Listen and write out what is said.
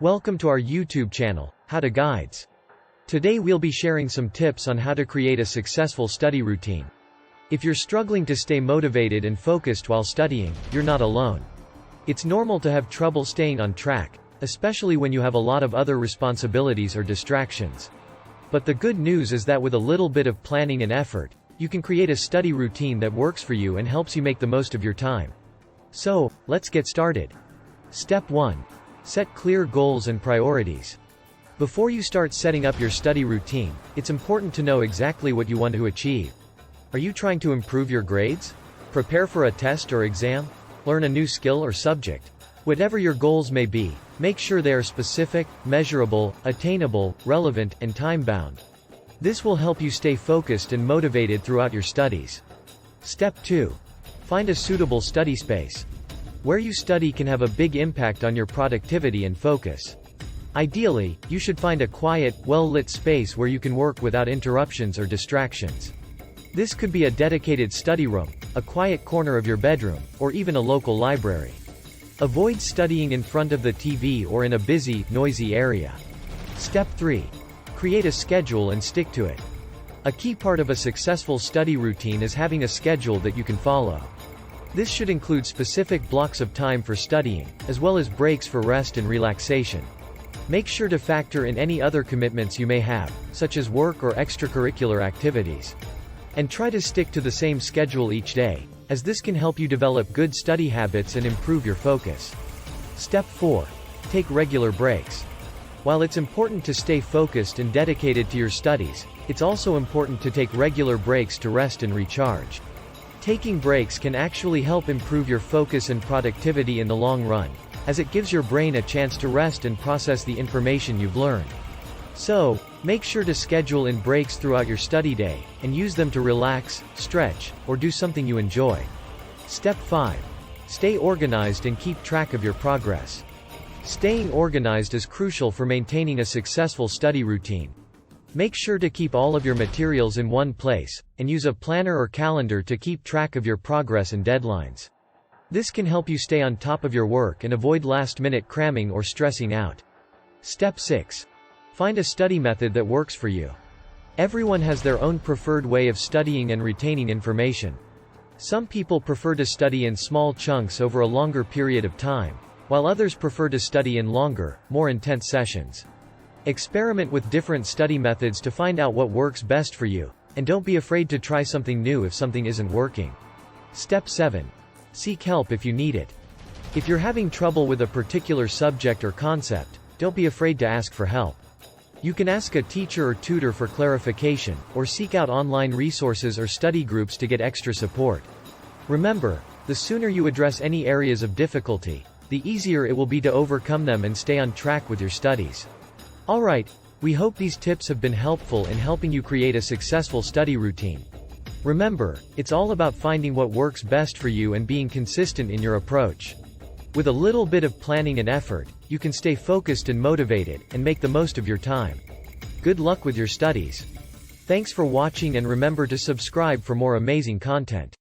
Welcome to our YouTube channel, How to Guides. Today we'll be sharing some tips on how to create a successful study routine. If you're struggling to stay motivated and focused while studying, you're not alone. It's normal to have trouble staying on track, especially when you have a lot of other responsibilities or distractions. But the good news is that with a little bit of planning and effort, you can create a study routine that works for you and helps you make the most of your time. So, let's get started. Step 1. Set clear goals and priorities. Before you start setting up your study routine, it's important to know exactly what you want to achieve. Are you trying to improve your grades? Prepare for a test or exam? Learn a new skill or subject? Whatever your goals may be, make sure they are specific, measurable, attainable, relevant, and time-bound. This will help you stay focused and motivated throughout your studies. Step 2. Find a suitable study space. Where you study can have a big impact on your productivity and focus. Ideally, you should find a quiet, well-lit space where you can work without interruptions or distractions. This could be a dedicated study room, a quiet corner of your bedroom, or even a local library. Avoid studying in front of the TV or in a busy, noisy area. Step 3. Create a schedule and stick to it. A key part of a successful study routine is having a schedule that you can follow. This should include specific blocks of time for studying, as well as breaks for rest and relaxation. Make sure to factor in any other commitments you may have, such as work or extracurricular activities. And try to stick to the same schedule each day, as this can help you develop good study habits and improve your focus. Step 4. Take regular breaks. While it's important to stay focused and dedicated to your studies, it's also important to take regular breaks to rest and recharge. Taking breaks can actually help improve your focus and productivity in the long run, as it gives your brain a chance to rest and process the information you've learned. So, make sure to schedule in breaks throughout your study day, and use them to relax, stretch, or do something you enjoy. Step 5. Stay organized and keep track of your progress. Staying organized is crucial for maintaining a successful study routine. Make sure to keep all of your materials in one place, and use a planner or calendar to keep track of your progress and deadlines. This can help you stay on top of your work and avoid last-minute cramming or stressing out. Step 6. Find a study method that works for you. Everyone has their own preferred way of studying and retaining information. Some people prefer to study in small chunks over a longer period of time, while others prefer to study in longer, more intense sessions. Experiment with different study methods to find out what works best for you, and don't be afraid to try something new if something isn't working. Step 7. Seek help if you need it. If you're having trouble with a particular subject or concept, don't be afraid to ask for help. You can ask a teacher or tutor for clarification, or seek out online resources or study groups to get extra support. Remember, the sooner you address any areas of difficulty, the easier it will be to overcome them and stay on track with your studies. Alright, we hope these tips have been helpful in helping you create a successful study routine. Remember, it's all about finding what works best for you and being consistent in your approach. With a little bit of planning and effort, you can stay focused and motivated, and make the most of your time. Good luck with your studies. Thanks for watching, and remember to subscribe for more amazing content.